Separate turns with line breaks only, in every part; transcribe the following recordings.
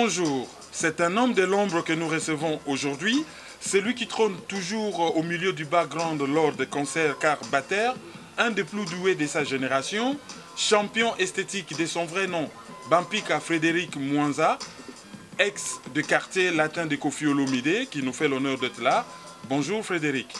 bonjour. C'est un homme de l'ombre que nous recevons aujourd'hui. Celui qui trône toujours au milieu du background lors des concerts car batteur, un des plus doués de sa génération, champion esthétique de son vrai nom, Bampika Frédéric Mwanza, ex de quartier latin de Koffi Olomide, qui nous fait l'honneur d'être là. Bonjour Frédéric.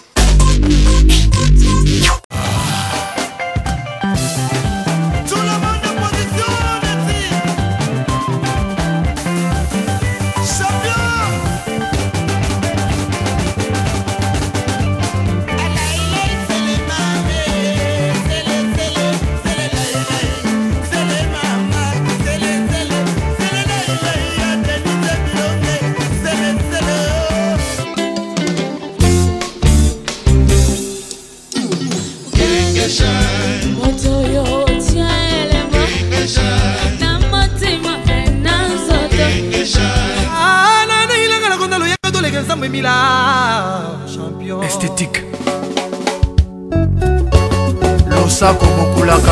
Esthétique.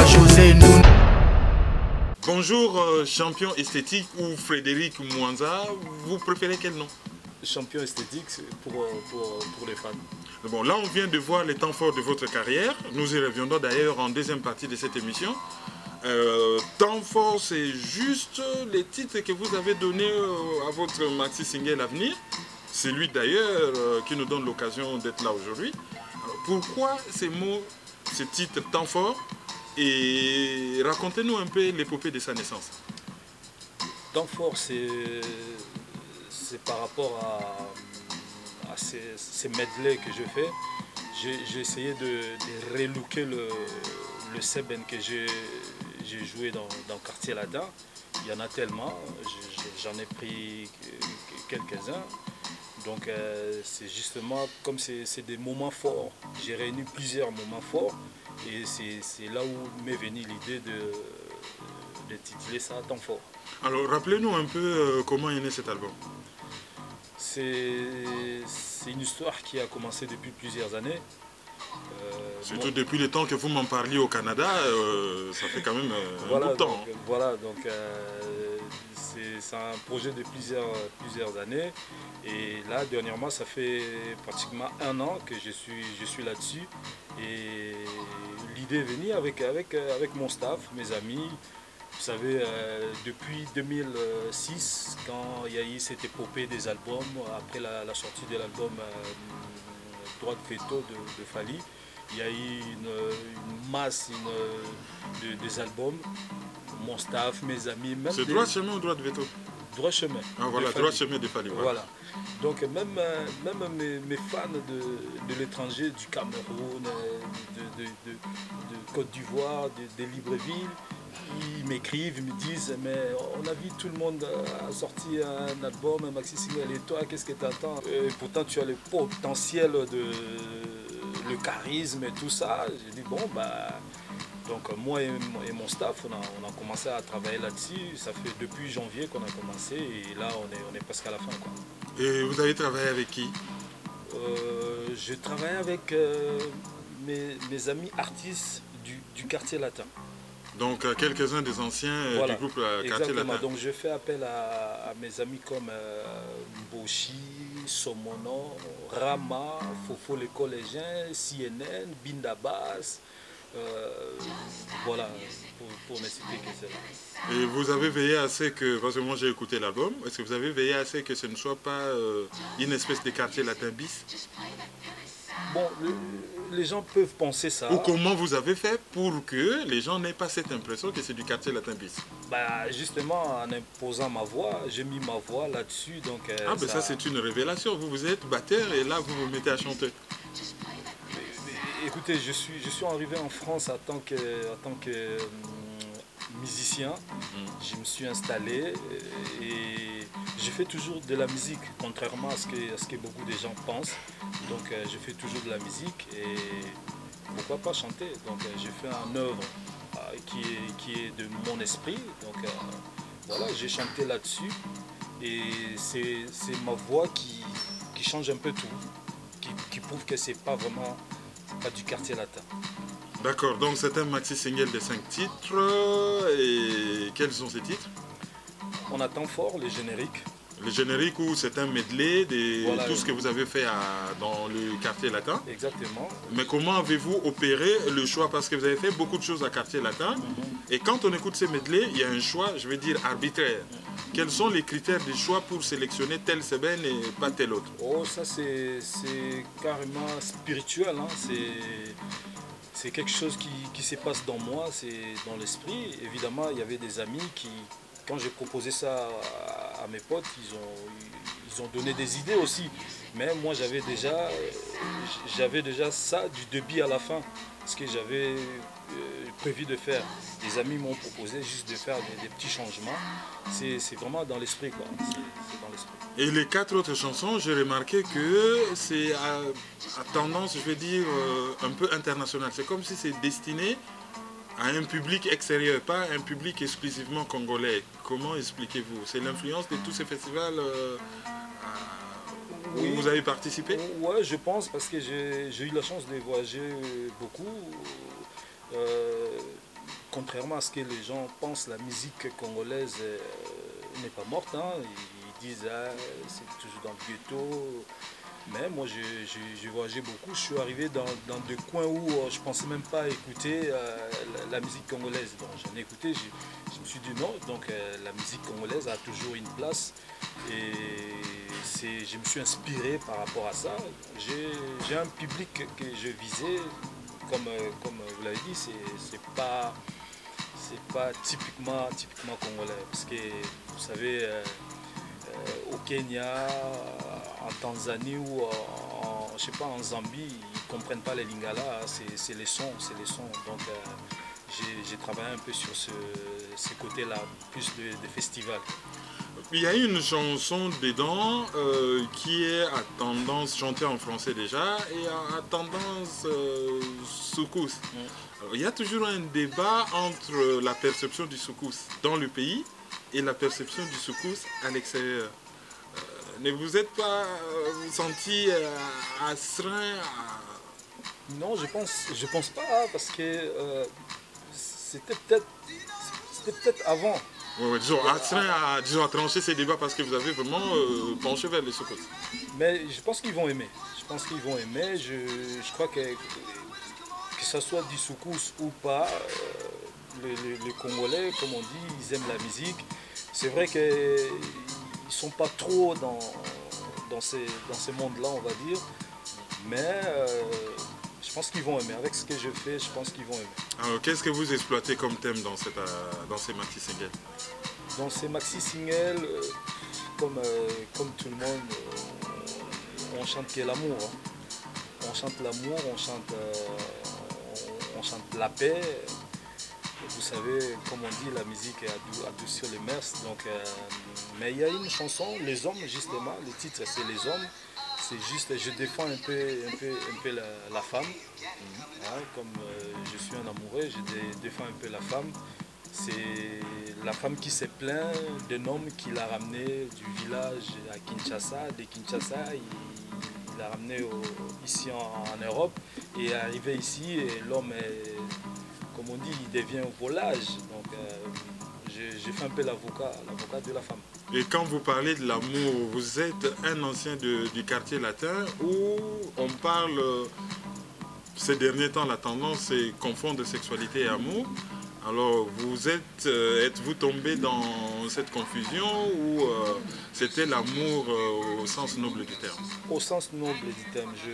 José.
Bonjour champion esthétique ou Frédéric Mwanza, vous préférez quel nom?
Champion esthétique, c'est pour les fans.
Bon, là on vient de voir les temps forts de votre carrière. Nous y reviendrons d'ailleurs en deuxième partie de cette émission. Temps fort, c'est juste les titres que vous avez donnés à votre maxi single à venir. C'est lui d'ailleurs qui nous donne l'occasion d'être là aujourd'hui. Pourquoi ces mots, ces titres temps fort? Et racontez-nous un peu l'épopée de sa naissance.
Temps fort, c'est par rapport à ces medleys que je fais. J'ai essayé de relooker le Seben que j'ai joué dans Quartier Latin. Il y en a tellement, j'en ai pris quelques-uns. Donc c'est justement comme c'est des moments forts. J'ai réuni plusieurs moments forts et c'est là où m'est venue l'idée de tituler ça Temps fort.
Alors rappelez-nous un peu comment est né cet album.
C'est une histoire qui a commencé depuis plusieurs années.
Surtout depuis le temps que vous m'en parliez au Canada, ça fait quand même un bout de temps.
Donc, voilà, donc c'est un projet de plusieurs années. Et là, dernièrement, ça fait pratiquement 1 an que je suis là-dessus. Et l'idée est venue avec mon staff, mes amis. Vous savez, depuis 2006, quand il y a eu cette épopée des albums, après la sortie de l'album Droit de veto de Fally, il y a eu une masse des albums. Mon staff, mes amis, même.
C'est Droit chemin ou Droit de veto?
Droit chemin.
Ah voilà, Droit chemin de Fally.
Voilà. Donc même mes fans de l'étranger, du Cameroun, de Côte d'Ivoire, de Libreville, ils m'écrivent, ils me disent mais on a vu tout le monde a sorti un album, un maxi single, et toi qu'est-ce que tu attends? Pourtant tu as le potentiel, le charisme et tout ça. J'ai dit bon bah. Donc moi et mon staff, on a commencé à travailler là-dessus. Ça fait depuis janvier qu'on a commencé et là on est presque à la fin, quoi.
Et vous avez travaillé avec qui?
Je travaille avec mes amis artistes du Quartier Latin.
Donc quelques-uns des anciens
voilà,
du groupe Quartier Latin.
Donc je fais appel à mes amis comme Boshi, Somono, Rama, Fofo les collégiens, CNN, Bindabas. Voilà, pour ne citer que cela.
Et vous avez veillé à ce que, parce que moi j'ai écouté l'album, est-ce que vous avez veillé à ce que ce ne soit pas une espèce de quartier latin bis?
Bon, les gens peuvent penser ça.
Ou comment vous avez fait pour que les gens n'aient pas cette impression que c'est du quartier latin bis?
Bah, justement, en imposant ma voix, j'ai mis ma voix là-dessus. Donc,
ah ben ça c'est une révélation, vous êtes batteur et là vous vous mettez à chanter.
Écoutez, je suis arrivé en France en tant que musicien. Je me suis installé et je fais toujours de la musique, contrairement à ce que beaucoup de gens pensent. Donc je fais toujours de la musique et pourquoi pas chanter. Donc j'ai fait une œuvre qui est de mon esprit. Donc voilà, j'ai chanté là-dessus et c'est ma voix qui change un peu tout, qui prouve que c'est pas vraiment du Quartier Latin.
D'accord, donc c'est un maxi single de 5 titres. Et quels sont ces titres?
On a Temps Fort, le générique.
Le générique où c'est un medley de
Voilà,
tout ce que vous avez fait dans le quartier latin.
Exactement.
Mais comment avez-vous opéré le choix? Parce que vous avez fait beaucoup de choses à quartier latin. Et quand on écoute ces medleys, il y a un choix, je vais dire, arbitraire. Quels sont les critères du choix pour sélectionner telle semaine et pas telle autre?
Oh, ça c'est carrément spirituel. Hein. C'est quelque chose qui se passe dans moi, c'est dans l'esprit. Évidemment, il y avait des amis qui, quand j'ai proposé ça à mes potes, ils ont donné des idées aussi. Mais moi, j'avais déjà ça du début à la fin, ce que j'avais prévu de faire. Les amis m'ont proposé juste de faire des petits changements. C'est vraiment dans l'esprit, quoi. C'est dans l'esprit.
Et les 4 autres chansons, j'ai remarqué que c'est à tendance, je vais dire, un peu internationale. C'est comme si c'est destiné à un public extérieur, pas un public exclusivement congolais. Comment expliquez-vous? C'est l'influence de tous ces festivals où
Oui.
vous avez participé?
Ouais, je pense, parce que j'ai eu la chance de voyager beaucoup. Contrairement à ce que les gens pensent, la musique congolaise n'est pas morte. Hein. Ils disent ah, c'est toujours dans le ghetto. Mais moi, j'ai voyagé beaucoup. Je suis arrivé dans des coins où je ne pensais même pas écouter la musique congolaise. Donc j'en ai écouté, je me suis dit non. Donc la musique congolaise a toujours une place. Et je me suis inspiré par rapport à ça. J'ai un public que je visais, comme vous l'avez dit, c'est pas typiquement congolais. Parce que vous savez, au Kenya, en Tanzanie ou je sais pas, en Zambie, ils ne comprennent pas les lingala, c'est les sons. Donc j'ai travaillé un peu sur ce côté-là, plus de festival.
Il y a une chanson dedans qui est à tendance chantée en français déjà et à tendance soukous. Il y a toujours un débat entre la perception du soukous dans le pays et la perception du soukous à l'extérieur. Ne vous êtes pas senti astreint
Non, je pense pas, parce que c'était peut-être avant.
Oui, disons, astreint à trancher ces débats parce que vous avez vraiment penché vers les soukous.
Mais je pense qu'ils vont aimer. Je crois que ce soit du soukous ou pas, les Congolais, comme on dit, ils aiment la musique. C'est vrai qu'ils ne sont pas trop dans ces mondes-là, on va dire. Mais je pense qu'ils vont aimer. Avec ce que je fais, je pense qu'ils vont aimer.
Alors, qu'est-ce que vous exploitez comme thème dans ces maxi-singles?
Dans ces maxi-singles, comme tout le monde, on chante que l'amour. Hein. On chante l'amour, on chante la paix. Et vous savez, comme on dit, la musique adoucit les mœurs. Donc, mais il y a une chanson, Les Hommes, justement, le titre c'est Les Hommes. C'est juste, je défends un peu la femme. Hein, comme je suis un amoureux, je défends un peu la femme. C'est la femme qui s'est plaint d'un homme qui l'a ramené du village à Kinshasa. De Kinshasa, il l'a ramené ici en Europe. Et arrivé ici, et l'homme, comme on dit, il devient un volage. Donc j'ai fait un peu l'avocat de la femme.
Et quand vous parlez de l'amour, vous êtes un ancien du quartier latin où on parle, ces derniers temps, la tendance c'est confondre sexualité et amour. Alors, êtes-vous tombé dans cette confusion ou c'était l'amour au sens noble du terme?
Au sens noble du terme, je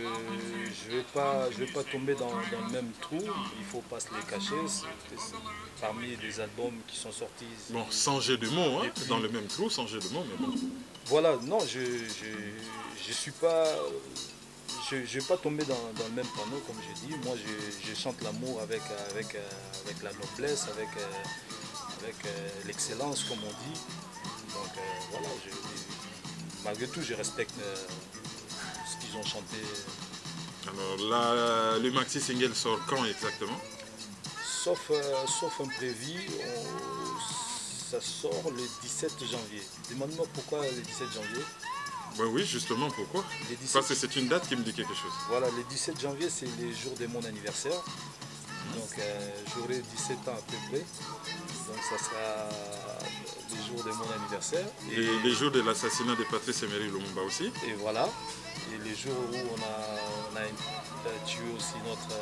vais pas tomber dans le même trou, il ne faut pas se les cacher. C'est parmi des albums qui sont sortis.
Bon, sans jeu de mots, hein, dans le même trou, sans jeu de mots, mais bon.
Voilà, non, je suis pas. Je ne vais pas tomber dans le même panneau, comme je dis. Moi, je chante l'amour avec la noblesse, avec l'excellence, comme on dit. Donc voilà, malgré tout, je respecte ce qu'ils ont chanté.
Alors là, le maxi single sort quand exactement?
Sauf imprévu, ça sort le 17 janvier. Demande-moi pourquoi le 17 janvier.
Ben oui, justement, pourquoi? Parce que c'est une date qui me dit quelque chose.
Voilà, le 17 janvier, c'est le jour de mon anniversaire. Donc j'aurai 17 ans à peu près. Donc ça sera le jour de mon anniversaire.
Et les jours de l'assassinat de Patrice Emery Lumumba aussi.
Et voilà. Et les jours où on a tué aussi notre...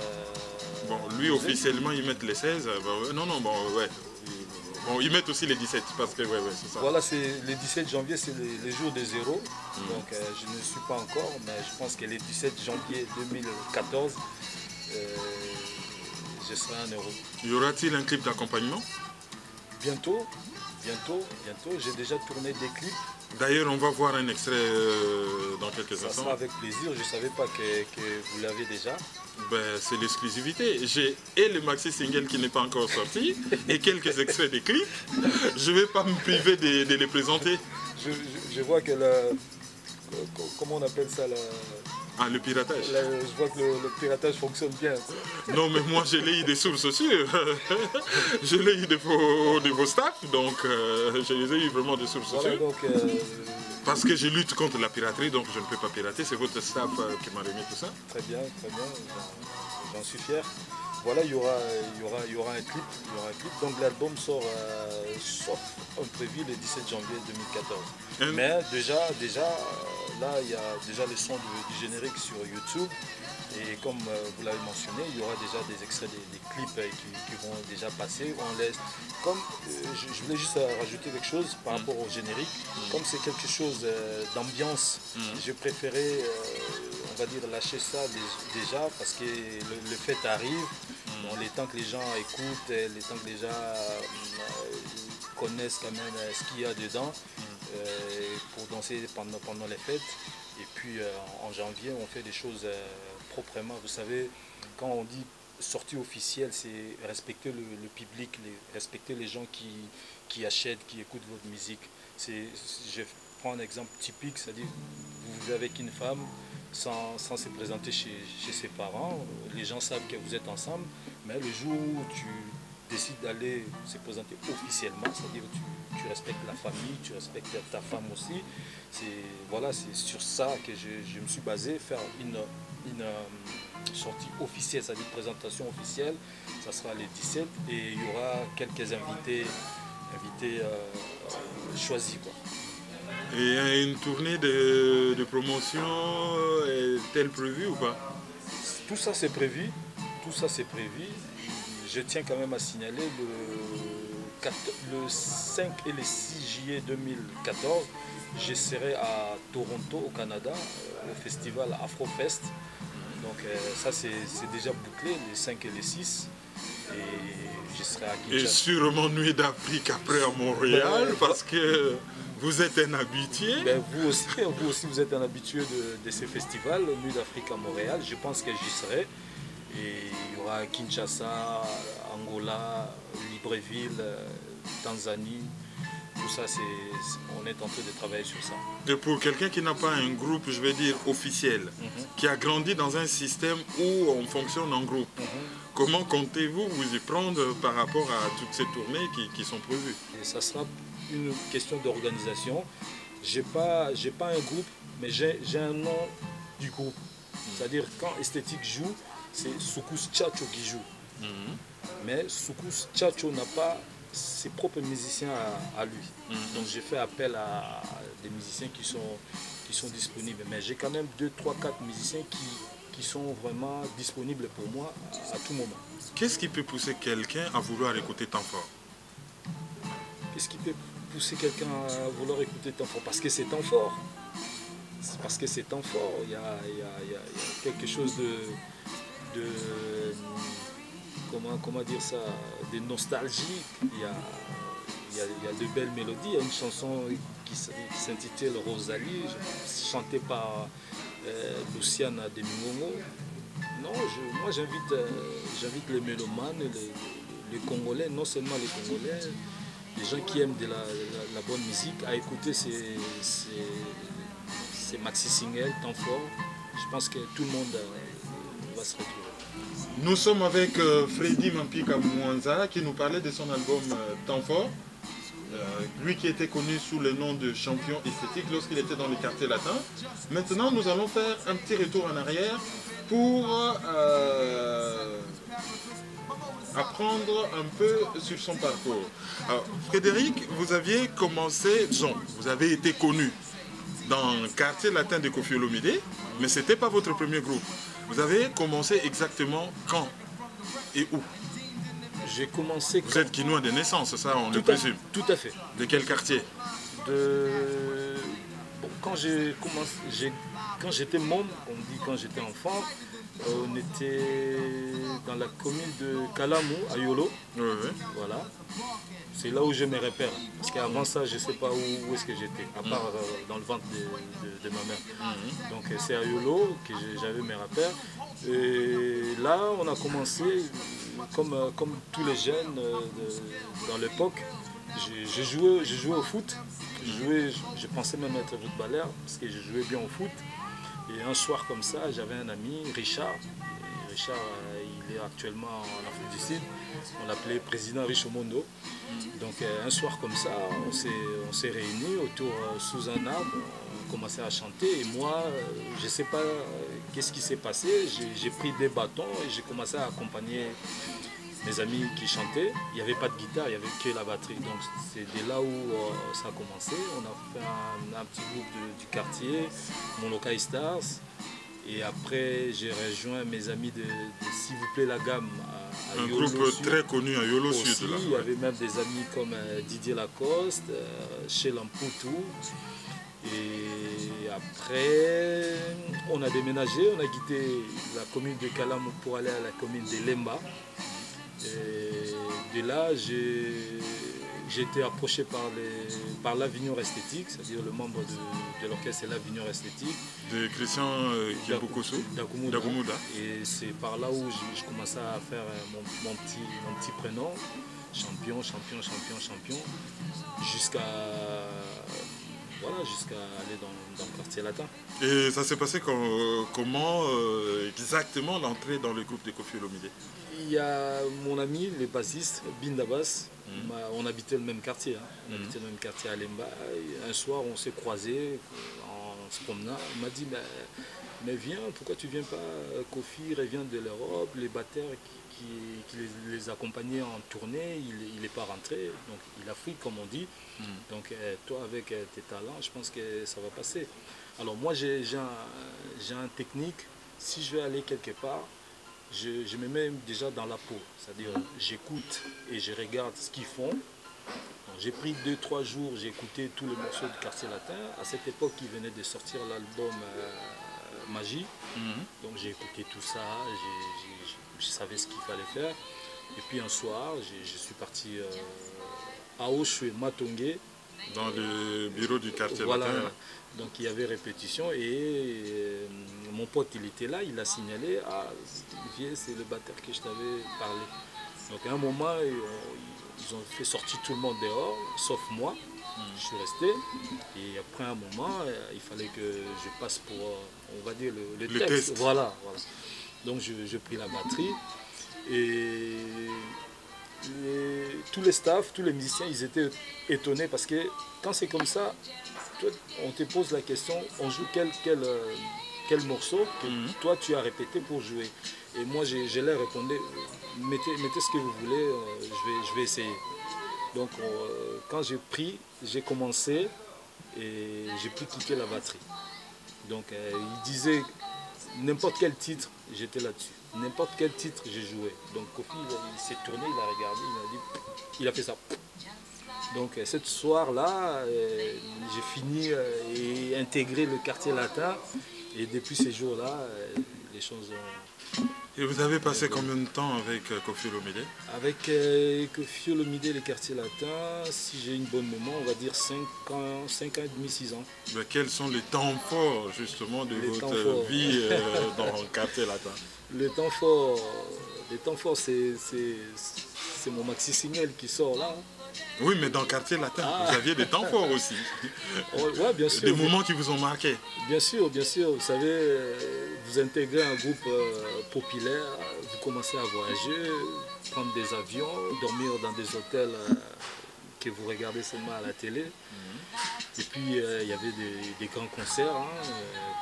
bon, lui officiellement ils mettent les 16. Non, non, bon, ouais. Bon, ils mettent aussi les 17 parce que, ouais, c'est ça.
Voilà, c'est le 17 janvier, c'est les jours de zéro. Donc je ne suis pas encore, mais je pense que le 17 janvier 2014, je serai en Europe.
Y aura-t-il un clip d'accompagnement?
Bientôt, bientôt, bientôt. J'ai déjà tourné des clips.
D'ailleurs, on va voir un extrait dans quelques
Ça
instants.
sera avec plaisir. Je ne savais pas que vous l'avez déjà.
Ben, c'est l'exclusivité. J'ai et le maxi single qui n'est pas encore sorti et quelques extraits des clips. Je ne vais pas me priver de les présenter.
Je vois que comment on appelle ça
Ah, le piratage.
je vois que le piratage fonctionne bien.
Non, mais moi, je l'ai eu des sources sûres. Je l'ai eu de vos staffs, donc je les ai eu vraiment des sources
Voilà,
sûres.
donc,
Parce que je lutte contre la piraterie, donc je ne peux pas pirater. C'est votre staff qui m'a remis tout ça.
très bien, j'en suis fier. Voilà, il y aura un clip. Il y aura un clip. Donc l'album sort, sauf imprévu, le 17 janvier 2014. Mais déjà, là, il y a déjà le son du générique sur YouTube. Et comme vous l'avez mentionné, il y aura déjà des extraits des clips qui vont déjà passer. Je voulais juste rajouter quelque chose par rapport au générique. Comme c'est quelque chose d'ambiance, j'ai préféré, on va dire, lâcher ça déjà parce que le fait arrive. Bon, les temps que les gens écoutent, les temps que les gens connaissent quand même ce qu'il y a dedans pour danser pendant les fêtes. Et puis en janvier, on fait des choses proprement. Vous savez, quand on dit sortie officielle, c'est respecter le public, respecter les gens qui achètent, qui écoutent votre musique. Je prends un exemple typique, c'est-à-dire vous vivez avec une femme sans se présenter chez ses parents. Les gens savent que vous êtes ensemble, mais le jour où tu décides d'aller se présenter officiellement, c'est-à-dire tu respectes la famille, tu respectes ta femme aussi. Voilà, c'est sur ça que je me suis basé, faire une sortie officielle, c'est-à-dire présentation officielle. Ça sera le 17 et il y aura quelques invités choisis, quoi.
Et une tournée de promotion est-elle prévue ou pas?
Tout ça c'est prévu. Tout ça c'est prévu. Je tiens quand même à signaler le 5 et le 6 juillet 2014, je serai à Toronto au Canada au festival Afrofest. Donc ça c'est déjà bouclé, les 5 et les 6. Et je serai à Kinshasa.
Et sûrement Nuit d'Afrique après à Montréal parce que vous êtes un habitué.
Ben, vous aussi vous êtes un habitué de ces festivals, Nuit d'Afrique à Montréal. Je pense que j'y serai. Et il y aura Kinshasa, Angola, Libreville, Tanzanie. Tout ça, on est en train de travailler sur ça.
Et pour quelqu'un qui n'a pas un groupe, je vais dire, officiel, qui a grandi dans un système où on fonctionne en groupe, comment comptez-vous vous y prendre par rapport à toutes ces tournées qui sont prévues?
Et ça sera une question d'organisation. J'ai pas un groupe, mais j'ai un nom du groupe. C'est-à-dire quand Esthétique joue, c'est Soukous Tchatcho qui joue. Mais Soukous Tchatcho n'a pas ses propres musiciens à lui. Donc j'ai fait appel à des musiciens qui sont disponibles. Mais j'ai quand même 2, 3, 4 musiciens qui sont vraiment disponibles pour moi à tout moment.
Qu'est-ce qui peut pousser quelqu'un à vouloir écouter Temps Fort?
Qu'est-ce qui peut pousser quelqu'un à vouloir écouter Temps Fort? Parce que c'est Temps Fort. C'est parce que c'est Temps Fort. Il y a quelque chose de comment dire ça, de nostalgique. Il y a de belles mélodies. Il y a une chanson qui s'intitule Rosalie, chantée par Luciana de Mingongo. Non, moi j'invite les mélomanes, les Congolais, non seulement les Congolais, les gens qui aiment de la bonne musique, à écouter ces maxi singles Temps Fort. Je pense que tout le monde va se retrouver.
Nous sommes avec Freddy Mampika Mwanza qui nous parlait de son album Temps Fort. Lui qui était connu sous le nom de champion esthétique lorsqu'il était dans les quartiers latins. Maintenant, nous allons faire un petit retour en arrière pour apprendre un peu sur son parcours. Alors, Frédéric, vous aviez commencé, disons, vous avez été connu dans le quartier latin de Koffi Olomide, mais ce n'était pas votre premier groupe. Vous avez commencé exactement quand et où?
J'ai commencé...
Vous êtes Guinois de naissance, ça on le
tout à,
présume.
tout à fait.
De quel quartier?
Bon, quand j'étais môme, on dit quand j'étais enfant, on était dans la commune de Kalamou, à Yolo.
Oui, oui.
Voilà. C'est là où je me repère. Parce qu'avant ça, je ne sais pas où est-ce que j'étais, à part dans le ventre de ma mère. Donc c'est à Yolo que j'avais mes repères. Et là, on a commencé, comme tous les jeunes dans l'époque, j'ai joué au foot. Je pensais même être footballeur parce que je jouais bien au foot. Et un soir comme ça, j'avais un ami, Richard. Et Richard, il est actuellement en Afrique du Sud. On l'appelait président Richomondo. Donc un soir comme ça, on s'est réunis autour sous un arbre. On commençait à chanter. Et moi, je ne sais pas qu'est-ce qui s'est passé. J'ai pris des bâtons et j'ai commencé à accompagner mes amis qui chantaient. Il n'y avait pas de guitare, il n'y avait que la batterie. Donc c'est de là où ça a commencé. On a fait un petit groupe du quartier, Molokai Stars. Et après, j'ai rejoint mes amis de S'il vous plaît la gamme à
un
Yolo
groupe
Sud.
très connu à Yolo
Aussi,
Sud. Là.
il y avait même des amis comme Didier Lacoste, chez Lampoutou. Et après, on a déménagé, on a quitté la commune de Kalamou pour aller à la commune de Lemba. Et de là, j'ai été approché par l'Avignon Esthétique, c'est-à-dire le membre de l'orchestre de l'Avignon Esthétique.
De Christian Kibukoso,
d'Agumuda. Et c'est par là où je commençais à faire mon petit prénom, champion, jusqu'à aller dans le quartier latin.
Et ça s'est passé comment exactement l'entrée dans le groupe de Koffi Olomide?
Il y a mon ami, le bassiste, Bindabas. On habitait le même quartier. On habitait le même quartier à Lemba. Et un soir, on s'est croisés en se promenant. Il m'a dit, mais viens, pourquoi tu ne viens pas? Koffi revient de l'Europe, les batteurs qui les accompagnaient en tournée, il n'est pas rentré. Donc il a fui, comme on dit. Donc toi, avec tes talents, je pense que ça va passer. Alors moi, j'ai un technique. Si je vais aller quelque part, je me mets déjà dans la peau, c'est-à-dire j'écoute et je regarde ce qu'ils font. J'ai pris 2-3 jours, j'ai écouté tous les morceaux du quartier latin. À cette époque, ils venaient de sortir l'album Magie. Donc j'ai écouté tout ça, je savais ce qu'il fallait faire. Et puis un soir, je suis parti à Oshwe, Matongé.
Dans le bureau du quartier
voilà.
latin.
Donc il y avait répétition et mon pote il était là, il a signalé, ah viens, c'est le batteur que je t'avais parlé. Donc à un moment ils ont fait sortir tout le monde dehors, sauf moi. Je suis resté et après un moment il fallait que je passe pour, on va dire, le texte. Voilà. Donc je pris la batterie et tous les staffs, tous les musiciens, ils étaient étonnés parce que quand c'est comme ça, toi, on te pose la question, on joue quel morceau que toi tu as répété pour jouer. Et moi je leur répondais, mettez ce que vous voulez, je vais essayer. Donc quand j'ai commencé et j'ai pu quitter la batterie. Donc ils disaient n'importe quel titre, j'étais là-dessus. N'importe quel titre, j'ai joué. Donc Koffi, il s'est tourné, il a regardé, il a fait ça. Donc ce soir-là, j'ai fini et intégré le quartier latin. Et depuis ces jours-là, les choses ont...
Et vous avez passé combien de temps avec Koffi Olomide?
Avec Koffi Olomide et le quartier latin, si j'ai une bonne mémoire, on va dire 5 ans et demi, 6 ans.
Mais quels sont les temps forts justement de votre vie dans le quartier latin?
Les temps forts, c'est mon maxi single qui sort là.
Oui, mais dans le quartier latin, vous aviez des temps forts aussi.
Ouais, bien sûr.
Des moments qui vous ont marqué.
Bien sûr. Vous savez, vous intégrez un groupe populaire, vous commencez à voyager, prendre des avions, dormir dans des hôtels que vous regardez seulement à la télé. Et puis, il y avait des grands concerts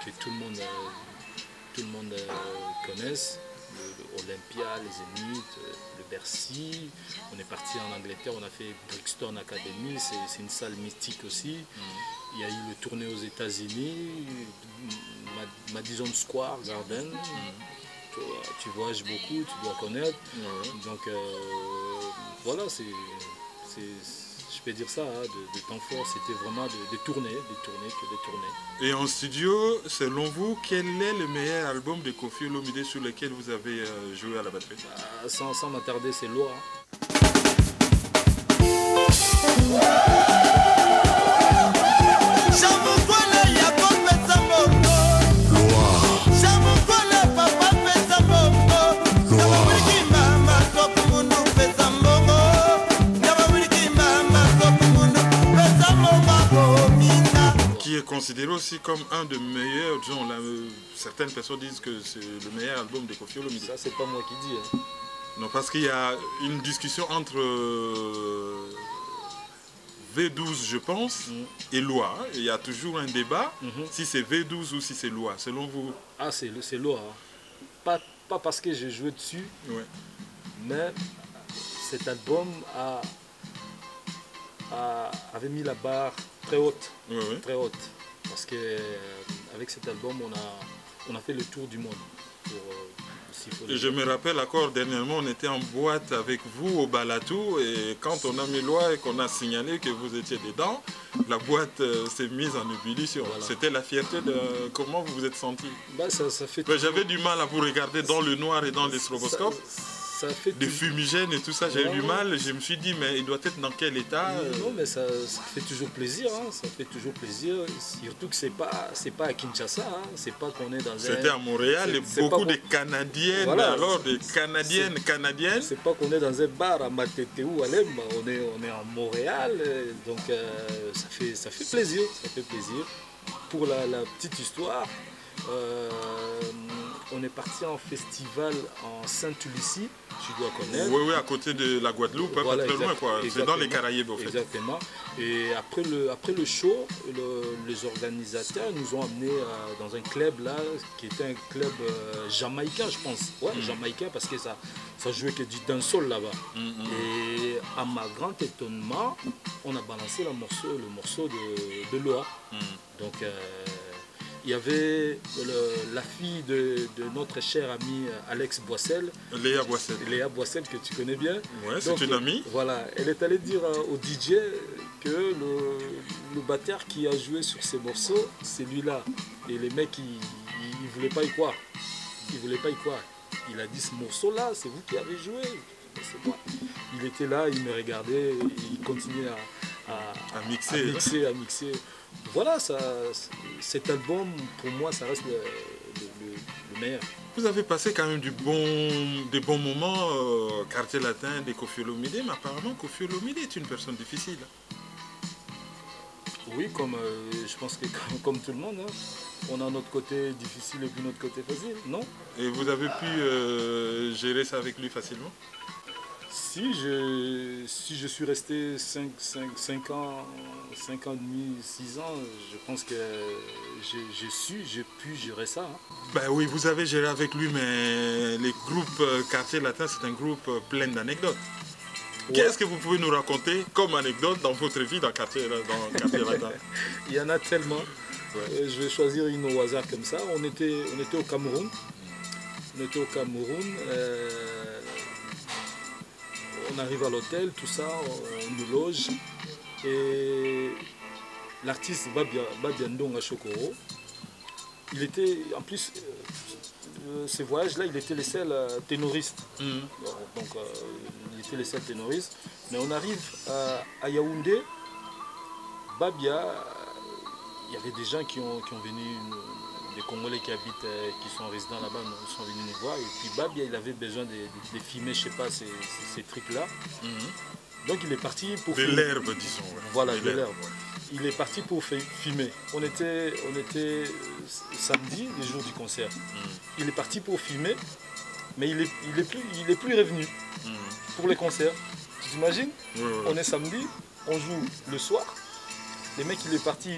que tout le monde connaisse. Olympia, les Zénith, le Bercy. On est parti en Angleterre, on a fait Brixton Academy, c'est une salle mythique aussi. Il y a eu le tournée aux États-Unis, Madison Square Garden. Tu voyages beaucoup, tu dois connaître. Donc voilà, je peux dire ça, hein, de temps fort, c'était vraiment des tournées, que des tournées.
Et en studio, selon vous, quel est le meilleur album de Koffi Olomide sur lequel vous avez joué à la batterie?
Sans m'attarder, c'est Loa.
Qui est considéré aussi comme un des meilleurs, disons, certaines personnes disent que c'est le meilleur album de Koffi Olomide.
Ça, c'est pas moi qui dis. Hein.
Non, parce qu'il y a une discussion entre V12, je pense, et Loi. Il y a toujours un débat si c'est V12 ou si c'est Loi, selon vous.
Ah, c'est Loi. Pas parce que j'ai joué dessus, mais cet album avait mis la barre très haute. Très haute. Parce qu'avec cet album, on a fait le tour du monde.
Et je me rappelle encore, dernièrement, on était en boîte avec vous au Balatou et quand on a mis Loi et qu'on a signalé que vous étiez dedans, la boîte s'est mise en ébullition. Voilà. C'était la fierté de comment vous vous êtes senti.
Ça fait
j'avais du mal à vous regarder dans le noir et dans les stroboscopes. Des fumigènes et tout ça, j'ai eu du mal. Je me suis dit, mais il doit être dans quel état?
Non, mais ça fait toujours plaisir. Hein. Ça fait toujours plaisir. Surtout que c'est pas à Kinshasa. Hein. C'est pas qu'on est dans un...
C'était à Montréal et beaucoup de Canadiennes,
voilà.
Alors des Canadiennes.
C'est pas qu'on est dans un bar à Matete ou à Lemba. On est en Montréal. Donc ça fait plaisir. Ça fait plaisir. Pour la petite histoire, on est parti en festival en Sainte-Lucie, tu dois connaître.
Oui, à côté de la Guadeloupe, voilà, pas très loin, quoi. C'est dans les Caraïbes, en fait.
Exactement. Et après le show, les organisateurs nous ont amenés dans un club là, qui était un club jamaïcain, je pense. Ouais, jamaïcain, parce que ça jouait que du dancehall là-bas. Et à ma grand étonnement, on a balancé le morceau de Loa. Donc, il y avait la fille de notre cher ami Alex Boissel.
Léa Boissel.
Léa Boissel, que tu connais bien.
Oui, c'est une amie.
Voilà, elle est allée dire au DJ que le batteur qui a joué sur ces morceaux, c'est lui-là. Et les mecs, ils ne voulaient pas y croire. Il a dit, ce morceau-là, c'est vous qui avez joué. C'est moi. Il était là, il me regardait, il continuait à mixer. Voilà, cet album, pour moi, ça reste le meilleur.
Vous avez passé quand même des bons moments quartier latin de Koffi Olomide, mais apparemment Koffi Olomide est une personne difficile.
Oui, je pense que comme tout le monde, hein, on a notre côté difficile et puis notre côté facile, non?
Et vous avez pu gérer ça avec lui facilement?
Si je suis resté 5 ans et demi, 6 ans, je pense que j'ai pu gérer ça. Hein.
Ben oui, vous avez géré avec lui, mais les groupes Quartier Latin, c'est un groupe plein d'anecdotes. Ouais. Qu'est-ce que vous pouvez nous raconter comme anecdote dans votre vie dans Quartier Latin?
Il y en a tellement. Ouais. Je vais choisir une au hasard comme ça. On était au Cameroun. On arrive à l'hôtel, tout ça, on nous loge. Et l'artiste Babiandonga Chokoro, il était, en plus, ces voyages-là, il était le seul ténoriste. Donc, il était le seul ténoriste. Mais on arrive à Yaoundé, Babia, il y avait des gens qui ont venu, des Congolais qui habitent, qui sont résidents là-bas, sont venus nous voir. Et puis Babia, il avait besoin de filmer, je sais pas, ces trucs-là. Donc il est parti pour
filmer. De l'herbe, disons.
Voilà, de l'herbe. Il est parti pour filmer. On était samedi, le jour du concert. Il est parti pour filmer, mais il est plus revenu pour les concerts. Tu t'imagines? On est samedi, on joue le soir. Le mec, il est parti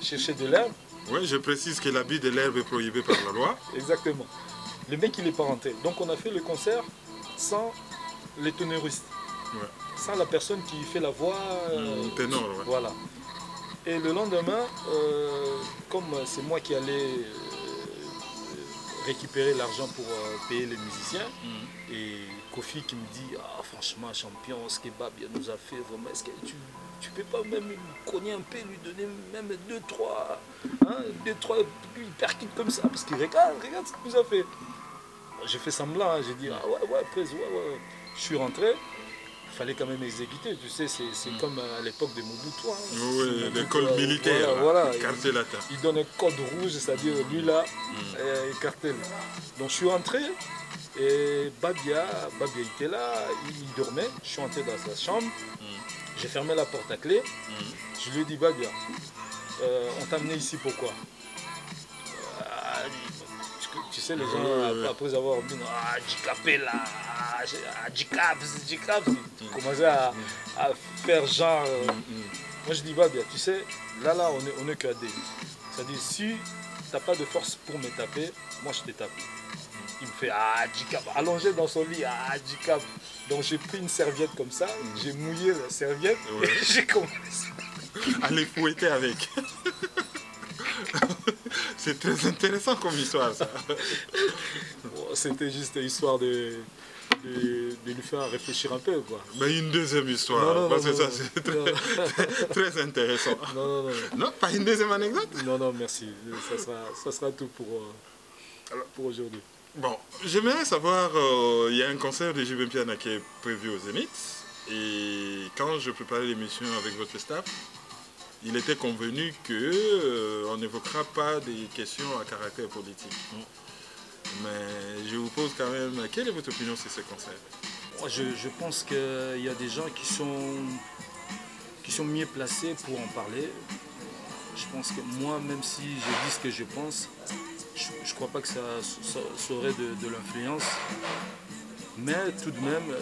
chercher de l'herbe.
Oui, je précise que l'habit de l'herbe est prohibé par la loi.
Exactement. Le mec, il n'est pas rentré. Donc, on a fait le concert sans les teneuristes.
Ouais.
Sans la personne qui fait la voix.
Ténor, ouais.
Voilà. Et le lendemain, comme c'est moi qui allais récupérer l'argent pour payer les musiciens, et Kofi qui me dit ah franchement champion, ce que Babia nous a fait vraiment, est-ce que tu peux pas même lui cogner un peu, lui donner même 2-3 percutes comme ça, parce que regarde ce qu'il nous a fait. J'ai fait semblant, hein, j'ai dit ah ouais, presse, ouais. Je suis rentré. Il fallait quand même exécuter, tu sais, c'est comme à l'époque de Mobutu. Hein.
Oui, l'école militaire,
voilà.
Quartier Latin.
Il donne un code rouge, c'est-à-dire lui là, cartel. Donc je suis rentré et Babia était là, il dormait. Je suis rentré dans sa chambre, j'ai fermé la porte à clé. Je lui ai dit Babia, on t'a amené ici pourquoi? Tu sais, les gens, après avoir dit Djikapé là, Djikap, ils commençaient à faire genre. Moi je dis, Babia, tu sais, là, on est qu'à des. C'est-à-dire, si t'as pas de force pour me taper, moi je te tape. Il me fait Djikap, allongé dans son lit, Djikap. Donc j'ai pris une serviette comme ça, j'ai mouillé la serviette et j'ai commencé
à les fouetter avec. C'est très intéressant comme histoire, ça.
C'était juste une histoire de lui faire réfléchir un peu, quoi.
Mais une deuxième histoire, parce que ça c'est très intéressant. Non, pas une deuxième anecdote?
Non, merci. Ça sera tout pour aujourd'hui.
Bon, j'aimerais savoir, il y a un concert de JB Mpiana qui est prévu au Zénith. Et quand je préparais l'émission avec votre staff, il était convenu qu'on n'évoquera pas des questions à caractère politique. Mais je vous pose quand même, quelle est votre opinion sur ce concert?
Moi, je pense qu'il y a des gens qui sont mieux placés pour en parler. Je pense que moi, même si je dis ce que je pense, je ne crois pas que ça aurait de l'influence. Mais tout de même,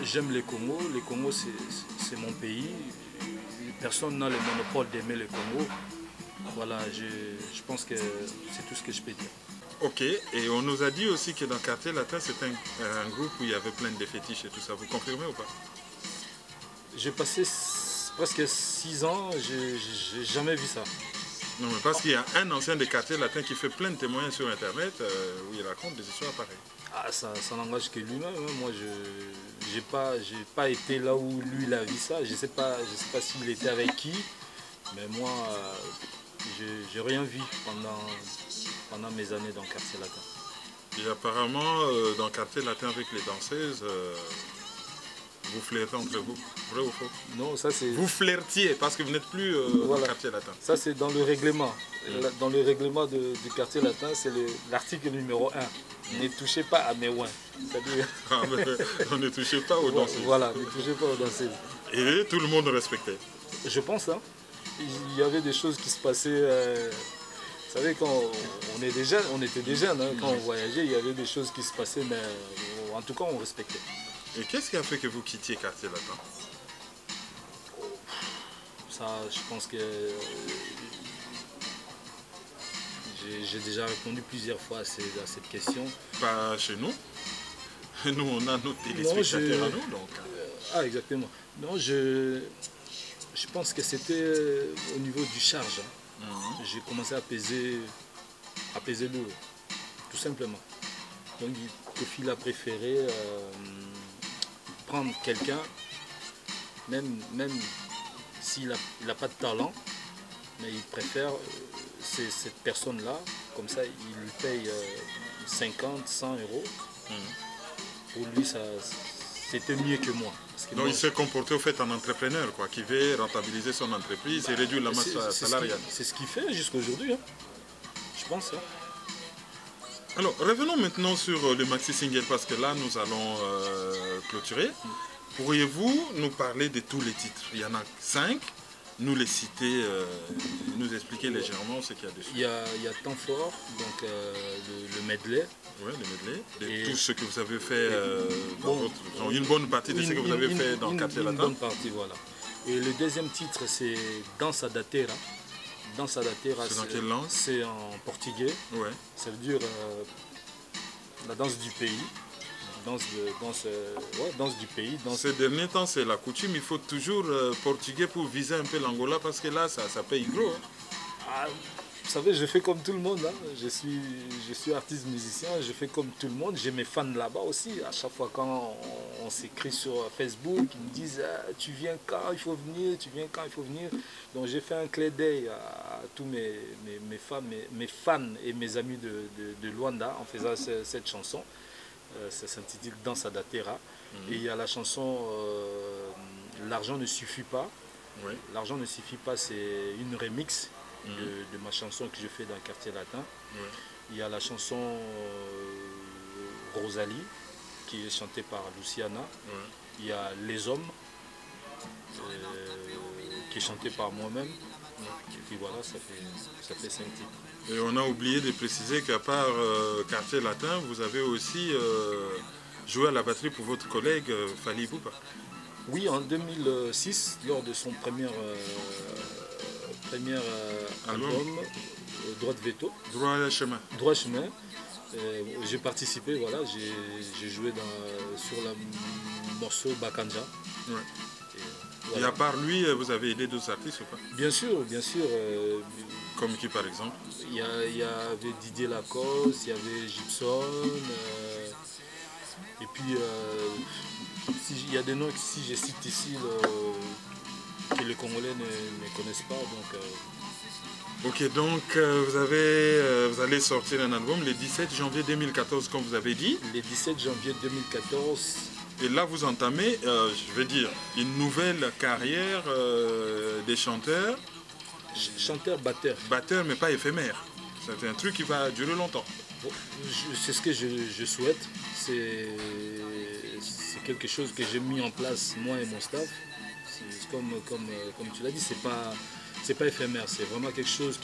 j'aime les Congos. Les Congos, c'est mon pays. Personne n'a le monopole d'aimer le Congo. Voilà, je pense que c'est tout ce que je peux dire.
Ok, et on nous a dit aussi que dans Quartier Latin, c'était un groupe où il y avait plein de fétiches et tout ça. Vous confirmez ou pas?
J'ai passé presque 6 ans, j'ai jamais vu ça.
Non, mais parce qu'il y a un ancien des Quartiers Latins qui fait plein de témoignages sur Internet où il raconte des histoires pareilles.
Ah, ça n'engage que lui-même. Hein. Moi, j'ai pas été là où lui il a vu ça. Je sais pas s'il était avec qui, mais moi, j'ai rien vu pendant mes années dans le Quartier Latin.
Et apparemment, dans le Quartier Latin avec les danseuses, vous flirtez entre vous, vrai ou faux?
Non, ça c'est...
Vous flirtiez parce que vous n'êtes plus dans le Quartier Latin.
Ça c'est dans le règlement. Dans le règlement du Quartier Latin, c'est l'article numéro 1. Ne touchez pas à mes ouins. C'est-à-dire...
on ne touchez pas aux danseuses.
Voilà, ne touchez pas aux danseuses.
Et tout le monde respectait.
Je pense, hein. Il y avait des choses qui se passaient... vous savez, quand on était des jeunes, hein, quand on voyageait, il y avait des choses qui se passaient, mais en tout cas, on respectait.
Et qu'est-ce qui a fait que vous quittiez Quartier Latin?
Ça, je pense que j'ai déjà répondu plusieurs fois à cette question.
Pas chez nous. Nous, on a nos téléspectateurs à nous, donc.
Ah, exactement. Non, je pense que c'était au niveau du charge. Hein. J'ai commencé à peser lourd, tout simplement. Donc, Kofi a préféré prendre quelqu'un, même s'il n'a pas de talent, mais il préfère cette personne-là, comme ça il lui paye 50, 100 euros. Pour lui, c'était mieux que moi.
Donc il s'est comporté au fait en entrepreneur, quoi, qui veut rentabiliser son entreprise et réduire la masse salariale.
C'est ce qu'il fait jusqu'à aujourd'hui, hein. Je pense. Hein.
Alors revenons maintenant sur le maxi single parce que là nous allons clôturer. Pourriez-vous nous parler de tous les titres? Il y en a 5, nous les citer, nous expliquer légèrement ce qu'il y a dessus.
Il y a Temps Fort, donc le medley.
Oui, le medley. Tout ce que vous avez fait, une bonne partie de ce que vous avez fait dans Quartier Latin.
Une bonne partie, voilà. Et le deuxième titre, c'est Dança da Terra. Dança da Terra,
c'est dans quelle langue?
C'est en portugais.
Ouais.
Ça veut dire du pays. Danse du pays.
Ces derniers temps, c'est la coutume. Il faut toujours portugais pour viser un peu l'Angola parce que là, ça paye gros. Hein.
Ah, vous savez, je fais comme tout le monde. Hein. Je suis artiste musicien, je fais comme tout le monde. J'ai mes fans là-bas aussi. À chaque fois quand on s'écrit sur Facebook, ils me disent tu viens quand il faut venir, tu viens quand il faut venir. Donc j'ai fait un clin d'œil à tous mes fans et mes amis de Luanda en faisant cette chanson. Ça s'intitule Danse à Datera. Et il y a la chanson L'argent ne suffit pas.
Oui.
L'argent ne suffit pas, c'est une remix de ma chanson que je fais dans le quartier latin.
Oui.
Il y a la chanson Rosalie qui est chantée par Luciana.
Oui.
Il y a Les Hommes qui est chanté par moi-même. Et puis voilà, ça fait 5 titres.
Et on a oublié de préciser qu'à part Quartier Latin, vous avez aussi joué à la batterie pour votre collègue Fally Ipupa.
Oui, en 2006, lors de son premier album, Droit de Veto.
Droit chemin.
Droit chemin. J'ai participé, voilà, j'ai joué sur le morceau Bakanja.
Ouais.
Voilà.
Et à part lui, vous avez aidé d'autres artistes ou pas?
Bien sûr, bien sûr.
Comme qui par exemple?
Il y avait Didier Lacoste, il y avait Gibson. Et puis, il y a des noms que si je cite ici, que les Congolais ne connaissent pas.
Ok, donc vous allez sortir un album le 17 janvier 2014, comme vous avez dit.
Le 17 janvier 2014.
Et là, vous entamez, je vais dire, une nouvelle carrière des chanteurs.
Chanteur-batteur.
Batteur, mais pas éphémère. C'est un truc qui va durer longtemps.
C'est ce que je souhaite. C'est quelque chose que j'ai mis en place, moi et mon staff. Comme tu l'as dit, c'est pas éphémère. C'est vraiment quelque chose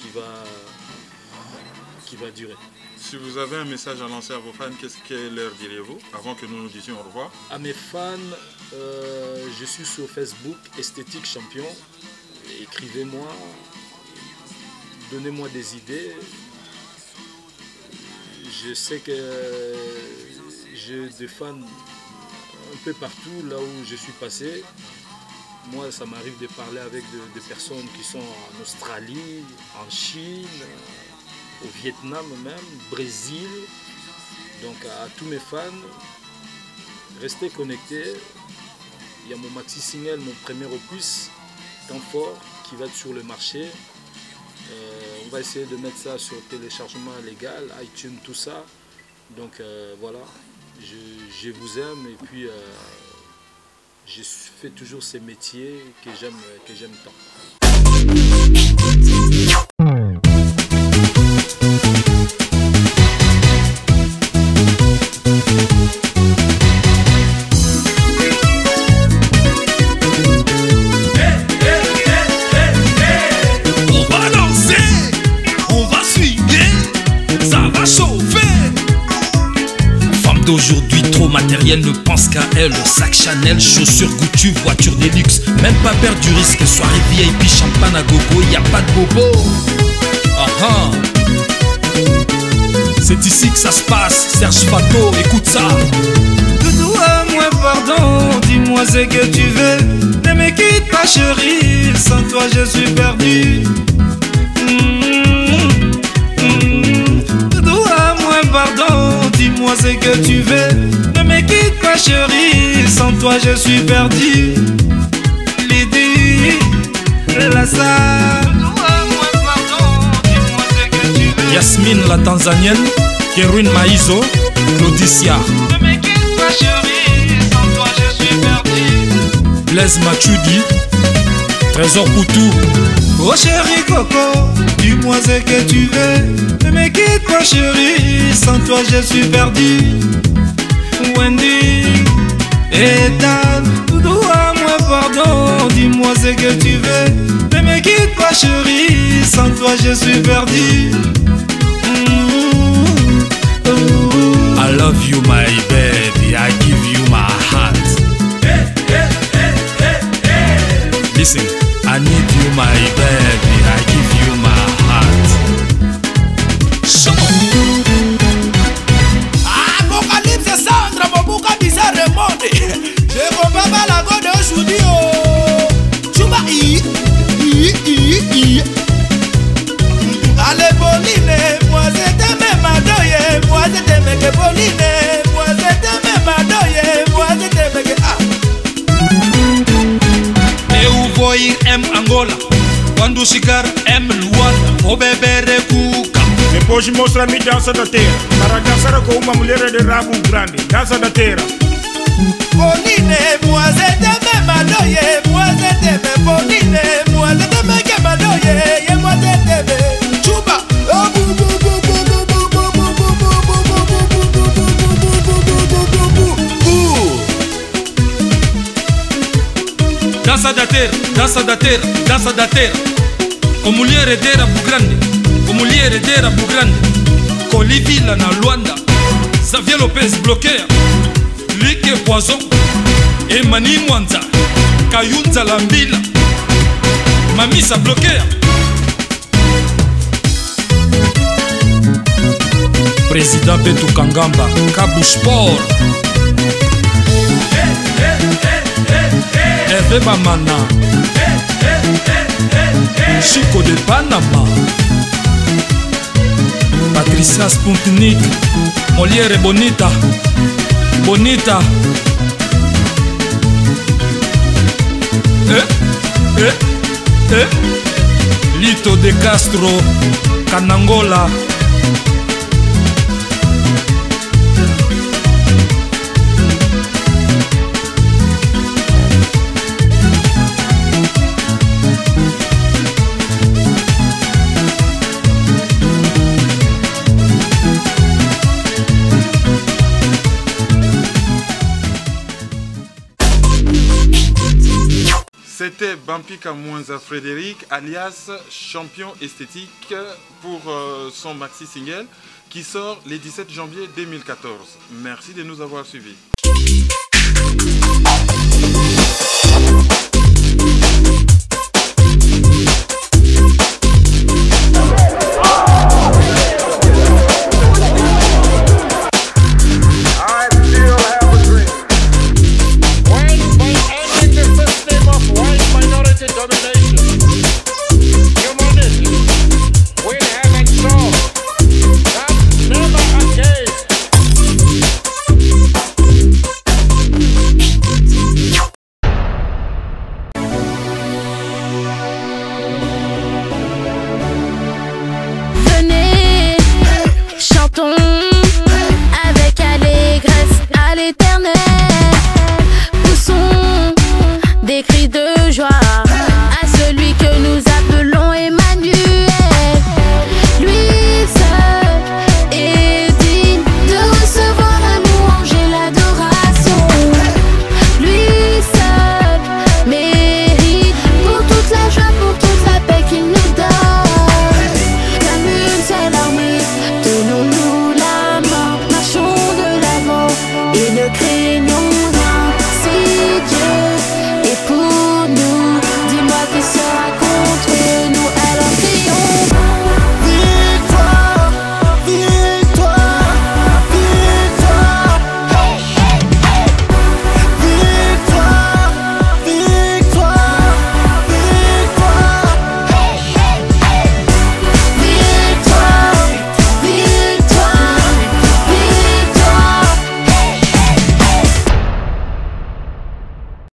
qui va durer.
Si vous avez un message à lancer à vos fans, qu'est-ce que leur diriez-vous avant que nous nous disions au revoir?
À mes fans, je suis sur Facebook, Esthétique Champion. Écrivez-moi, donnez-moi des idées. Je sais que j'ai des fans un peu partout, là où je suis passé. Moi, ça m'arrive de parler avec des personnes qui sont en Australie, en Chine, au Vietnam même, Brésil. Donc à tous mes fans, restez connectés. Il y a mon maxi single, mon premier opus, Temps fort, qui va être sur le marché. On va essayer de mettre ça sur téléchargement légal, iTunes, tout ça. Donc voilà, je vous aime et puis je fais toujours ces métiers que j'aime tant.
D'aujourd'hui trop matériel, ne pense qu'à elle. Sac Chanel, chaussures Gucci, voiture de luxe. Même pas perdre du risque, soirée VIP, champagne à gogo, y a pas de bobo. C'est ici que ça se passe, Serge Fato, écoute ça.
Doudou à moi pardon, dis-moi ce que tu veux. Ne me quitte pas chérie, sans toi je suis perdu. Doudou à moi pardon, dis-moi ce que tu veux. Ne me quitte pas chérie, sans toi je suis perdu. Lydie, la salle. Doudou à moi pardon, dis-moi ce que tu veux.
Yasmine la Tanzanienne, Kerwin Maïzo, Claudicia.
Ne me quitte pas chérie, sans toi je suis perdu.
Blaise Machudi, Trésor Poutou.
Oh chérie Coco, dis-moi ce que tu veux. Ne me quitte pas chérie, sans toi je suis perdu. Wendy, Ethan, Doudou à moi pardon, dis-moi ce que tu veux. Ne me quitte pas chérie, sans toi je suis perdu.
I love you my baby, I give you my heart. Listen, I need you my baby, I give you my heart. So I go Quando chegar M Luanda, vou beber e cuca.
Depois mostra-me dança da terra, para dançar com uma mulher de rabo grande. Dança da terra.
Bonine, moi je t'aime maloye, moi je t'aime. Bonine, moi je t'aime que maloye, et moi je t'aime. Chuba, oh bou bou bou bou bou bou bou bou bou bou.
Dança da terra, dança da terra, dança da terra. Com mulher herdeira pro grande, com mulher herdeira pro grande. Colivila na Luanda, Xavier Lopez bloqueia. Lique Poison, Emani Mwanza, Kayunza Lambila, Mamisa bloqueia. Président Beto Kangamba, Cabo Sport. Hervé Bamana, Chico de Panama, Patricia Spuntnik, Molière Bonita, Bonita. Lito de Castro, Canangola.
C'était Bampika Mwanza Frédéric, alias Champion Esthétique, pour son maxi single qui sort le 17 janvier 2014. Merci de nous avoir suivis.